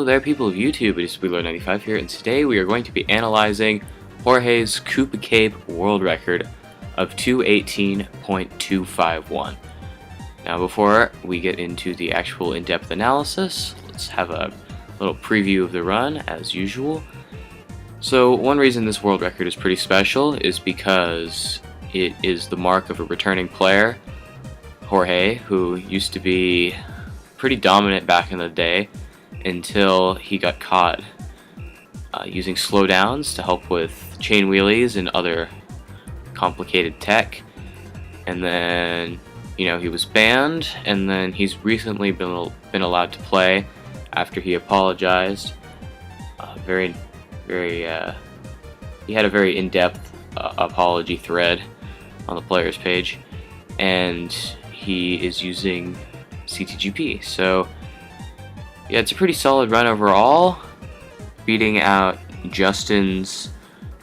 Hello there, people of YouTube. It is WiiLord95 here, and today we are going to be analyzing Jorge's Koopa Cape world record of 218.251. Now, before we get into the actual in-depth analysis, let's have a little preview of the run, as usual. So, one reason this world record is pretty special is because it is the mark of a returning player, Jorge, who used to be pretty dominant back in the day until he got caught using slowdowns to help with chain wheelies and other complicated tech. And then, you know, he was banned, and then he's recently been allowed to play after he apologized. He had a very in-depth apology thread on the players page, and he is using CTGP. So yeah, it's a pretty solid run overall, beating out Justin's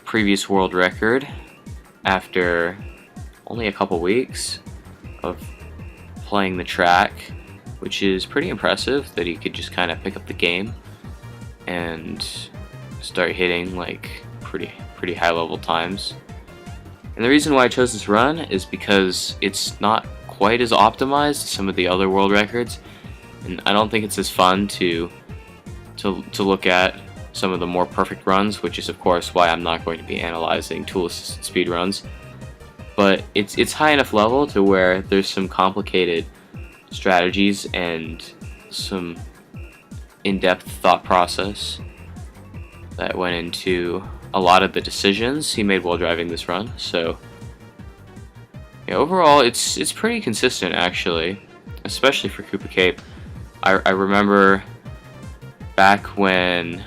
previous world record after only a couple weeks of playing the track, which is pretty impressive that he could just kind of pick up the game and start hitting like pretty high level times. And the reason why I chose this run is because it's not quite as optimized as some of the other world records, and I don't think it's as fun to look at some of the more perfect runs, which is of course why I'm not going to be analyzing tool-assisted speedruns. But it's high enough level to where there's some complicated strategies and some in-depth thought process that went into a lot of the decisions he made while driving this run. So yeah, overall it's pretty consistent actually, especially for Koopa Cape. I remember back when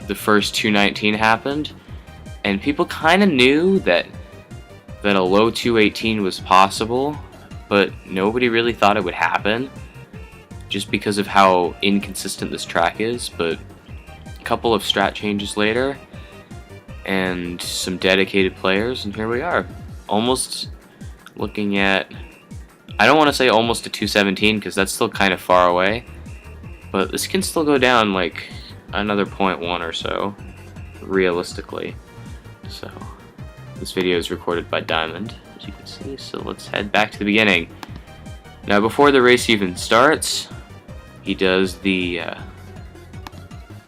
the first 219 happened, and people kind of knew that a low 218 was possible, but nobody really thought it would happen just because of how inconsistent this track is. But a couple of strat changes later and some dedicated players, and here we are, almost looking at, I don't want to say almost to 217 because that's still kind of far away, but this can still go down like another 0.1 or so realistically. So this video is recorded by Diamond, as you can see, so let's head back to the beginning. Now, before the race even starts, he does the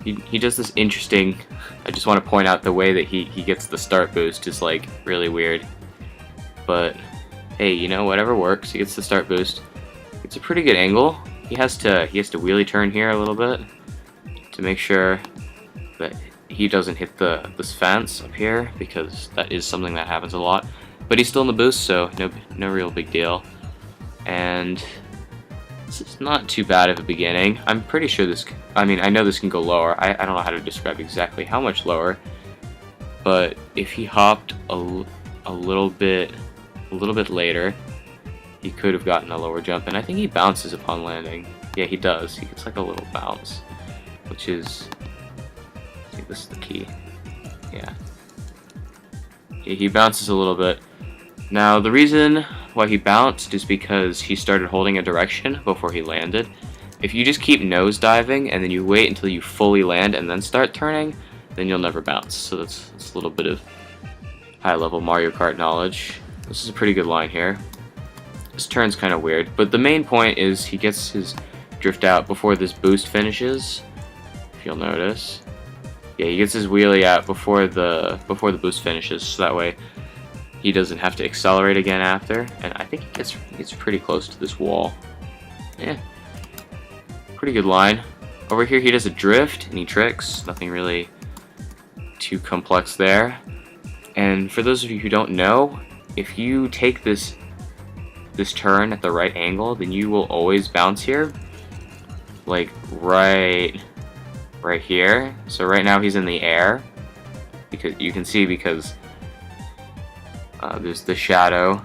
he does this interesting, I just want to point out the way that he gets the start boost is like really weird, but hey, you know, whatever works. He gets the start boost. It's a pretty good angle. He has to wheelie turn here a little bit to make sure that he doesn't hit this fence up here, because that is something that happens a lot. But he's still in the boost, so no real big deal. And this is not too bad of a beginning. I'm pretty sure this, I mean, I know this can go lower. I don't know how to describe exactly how much lower, but if he hopped a little bit later, he could have gotten a lower jump, and I think he bounces upon landing. Yeah, he does. He gets like a little bounce, which is, I think this is the key. Yeah, he bounces a little bit. Now, the reason why he bounced is because he started holding a direction before he landed. If you just keep nose diving and then you wait until you fully land and then start turning, then you'll never bounce. So that's a little bit of high level Mario Kart knowledge. This is a pretty good line here. This turn's kind of weird, but the main point is he gets his drift out before this boost finishes, if you'll notice. Yeah, he gets his wheelie out before the boost finishes, so that way he doesn't have to accelerate again after. And I think he gets pretty close to this wall. Yeah, pretty good line. Over here he does a drift and he tricks. Nothing really too complex there. And for those of you who don't know, if you take this turn at the right angle, then you will always bounce here, like right here. So right now he's in the air, because you can see, because there's the shadow,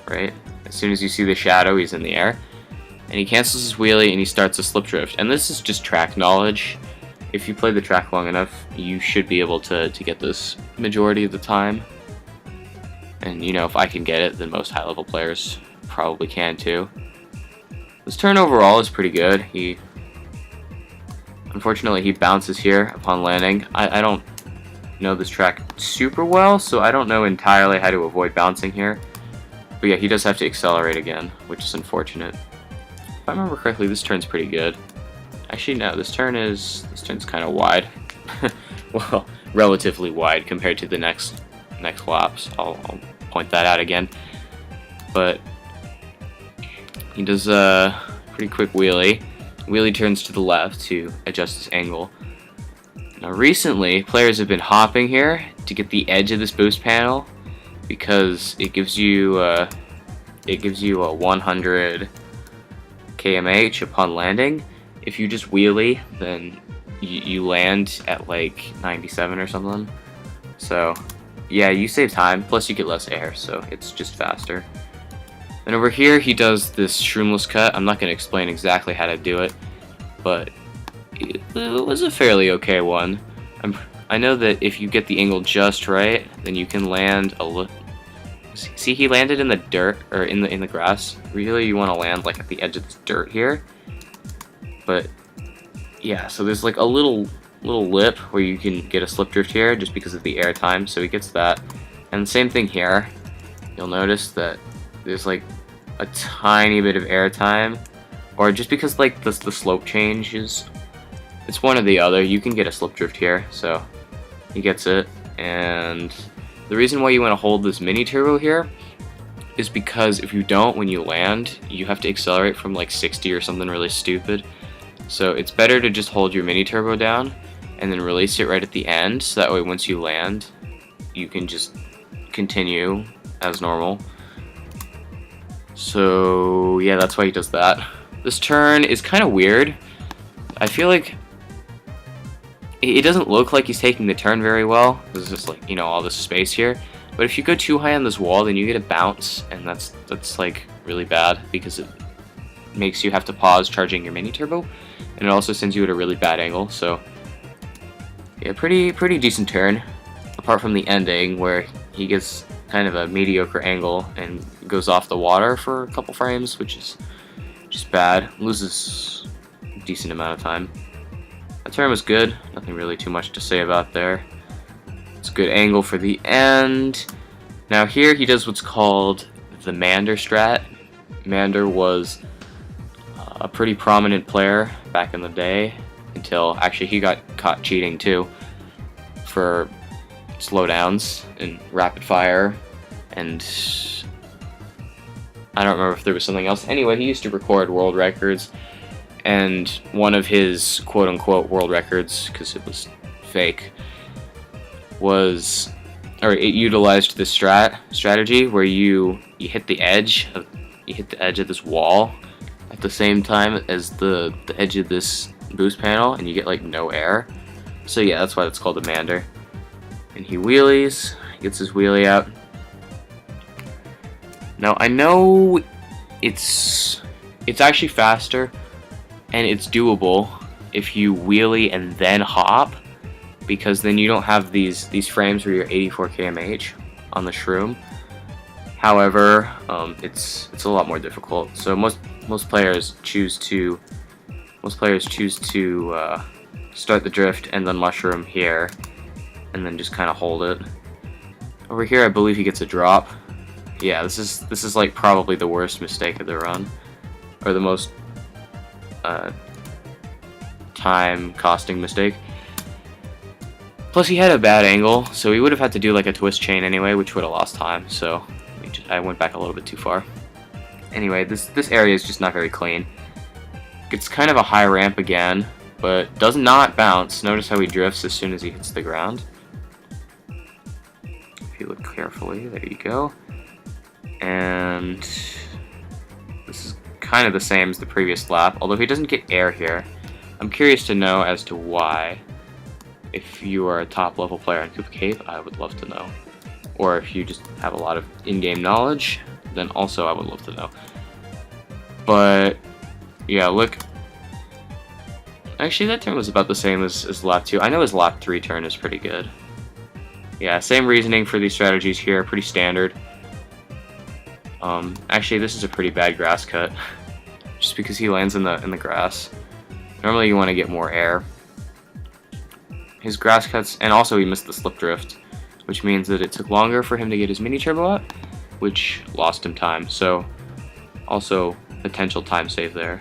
right? As soon as you see the shadow, he's in the air, and he cancels his wheelie and he starts a slip drift. And this is just track knowledge. If you play the track long enough, you should be able to get this majority of the time. And you know, if I can get it, then most high level players probably can too. This turn overall is pretty good. He Unfortunately, he bounces here upon landing. I don't know this track super well, so I don't know entirely how to avoid bouncing here. But yeah, he does have to accelerate again, which is unfortunate. If I remember correctly, this turn's pretty good. Actually, no, this turn's kind of wide. Well, relatively wide compared to the next laps. I'll point that out again. But he does a pretty quick wheelie. Wheelie turns to the left to adjust his angle. Now recently, players have been hopping here to get the edge of this boost panel because it gives you a 100 kmh upon landing. If you just wheelie, then you land at like 97 or something. So yeah, you save time, plus you get less air, so it's just faster. And over here he does this shroomless cut. I'm not going to explain exactly how to do it, but it was a fairly okay one. I know that if you get the angle just right, then you can land a little. See, he landed in the dirt, or in the grass. Really, you want to land like at the edge of this dirt here. But yeah, so there's like a little lip where you can get a slip drift here just because of the air time, so he gets that. And the same thing here. You'll notice that there's like a tiny bit of air time, or just because like the slope changes, it's one or the other. You can get a slip drift here, so he gets it. And the reason why you want to hold this mini turbo here is because if you don't, when you land, you have to accelerate from like 60 or something really stupid. So it's better to just hold your mini turbo down and then release it right at the end, so that way once you land, you can just continue as normal. So yeah, that's why he does that. This turn is kind of weird. I feel like it doesn't look like he's taking the turn very well. There's just like, you know, all this space here. But if you go too high on this wall, then you get a bounce, and that's like really bad because it makes you have to pause charging your mini turbo, and it also sends you at a really bad angle. So yeah, pretty decent turn, apart from the ending where he gets kind of a mediocre angle and goes off the water for a couple frames, which is just bad. Loses a decent amount of time. That turn was good. Nothing really too much to say about there. It's a good angle for the end. Now here he does what's called the Mander strat. Mander was a pretty prominent player back in the day, until actually he got caught cheating too for slowdowns and rapid fire, and I don't remember if there was something else. Anyway, he used to record world records, and one of his quote-unquote world records, because it was fake, it utilized this strategy where you hit the edge of this wall at the same time as the edge of this boost panel, and you get like no air. So yeah, that's why it's called a Mander. And he wheelies, gets his wheelie out. Now I know it's actually faster and it's doable if you wheelie and then hop, because then you don't have these frames where you're 84 kmh on the shroom. However, it's a lot more difficult. So most players choose to start the drift and then mushroom here, and then just kind of hold it. Over here, I believe he gets a drop. Yeah, this is like probably the worst mistake of the run, or the most time costing mistake. Plus he had a bad angle, so he would have had to do like a twist chain anyway, which would have lost time. So I went back a little bit too far. Anyway, this area is just not very clean. It's kind of a high ramp again, but does not bounce. Notice how he drifts as soon as he hits the ground. If you look carefully, there you go. And this is kind of the same as the previous lap, although he doesn't get air here. I'm curious to know as to why. If you are a top level player on Koopa Cave, I would love to know. Or if you just have a lot of in-game knowledge, then also I would love to know. But yeah, look. Actually, that turn was about the same as lap 2. I know his lap 3 turn is pretty good. Yeah, same reasoning for these strategies here, pretty standard. Actually, this is a pretty bad grass cut, just because he lands in the grass. Normally, you want to get more air. his grass cuts, and also he missed the slip drift, which means that it took longer for him to get his mini turbo up, which lost him time. So also potential time save there.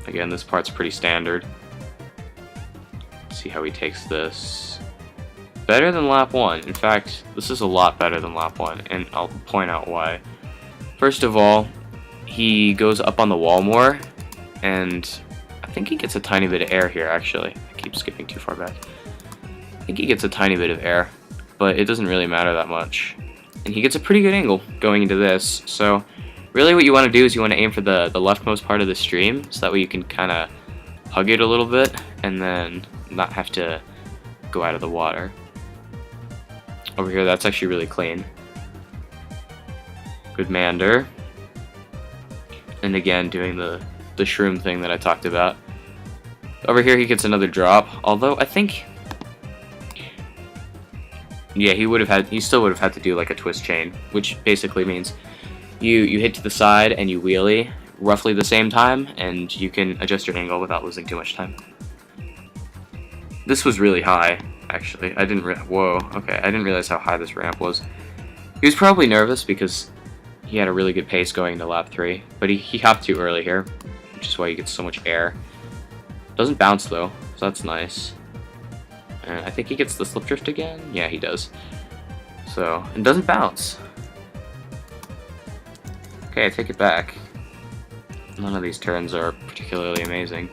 Again, this part's pretty standard. Let's see how he takes this. Better than lap 1. In fact, this is a lot better than lap 1, and I'll point out why. First of all, he goes up on the wall more, and I think he gets a tiny bit of air here, actually. I keep skipping too far back. I think he gets a tiny bit of air, but it doesn't really matter that much. And he gets a pretty good angle going into this, so really what you want to do is you want to aim for the leftmost part of the stream, so that way you can kind of hug it a little bit, and then not have to go out of the water. Over here, that's actually really clean. Good mander. And again, doing the shroom thing that I talked about. Over here, he gets another drop, although I think... yeah, he still would have had to do like a twist chain, which basically means you hit to the side and you wheelie roughly the same time, and you can adjust your angle without losing too much time. This was really high, actually. Whoa, okay, I didn't realize how high this ramp was. He was probably nervous because he had a really good pace going into lap 3, but he hopped too early here, which is why he gets so much air. Doesn't bounce though, so that's nice. And I think he gets the slip drift again? Yeah, he does. So, and doesn't bounce. Okay, I take it back. None of these turns are particularly amazing.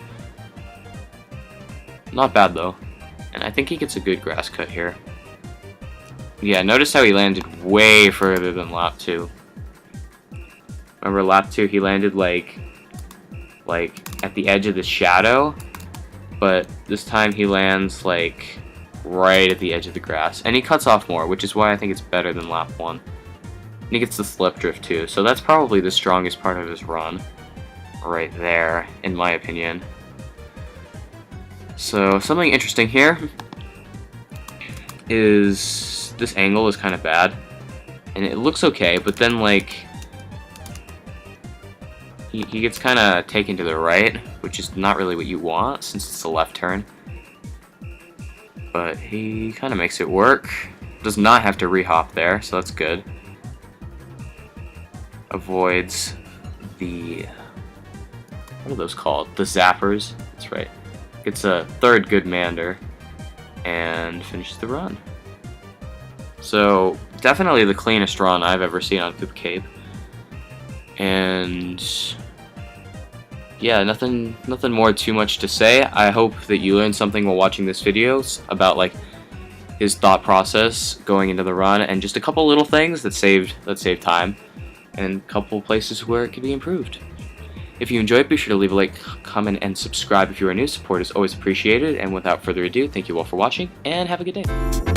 Not bad though. And I think he gets a good grass cut here. Yeah, notice how he landed way further than lap 2. Remember lap 2 he landed like at the edge of the shadow, but this time he lands like right at the edge of the grass, and he cuts off more, which is why I think it's better than lap 1. And he gets the slip drift too, so that's probably the strongest part of his run right there, in my opinion. So something interesting here is this angle is kind of bad, and it looks okay, but then like he gets kind of taken to the right, which is not really what you want since it's a left turn. But he kind of makes it work. Does not have to re-hop there, so that's good. Avoids the... what are those called? The zappers. That's right. Gets a third good mander and finishes the run. So definitely the cleanest run I've ever seen on Koopa Cape. And yeah, nothing more too much to say. I hope that you learned something while watching this video about like his thought process going into the run, and just a couple little things that saved time, and a couple places where it could be improved. If you enjoyed, be sure to leave a like, comment, and subscribe if you are new. Support is always appreciated, and without further ado, thank you all for watching, and have a good day.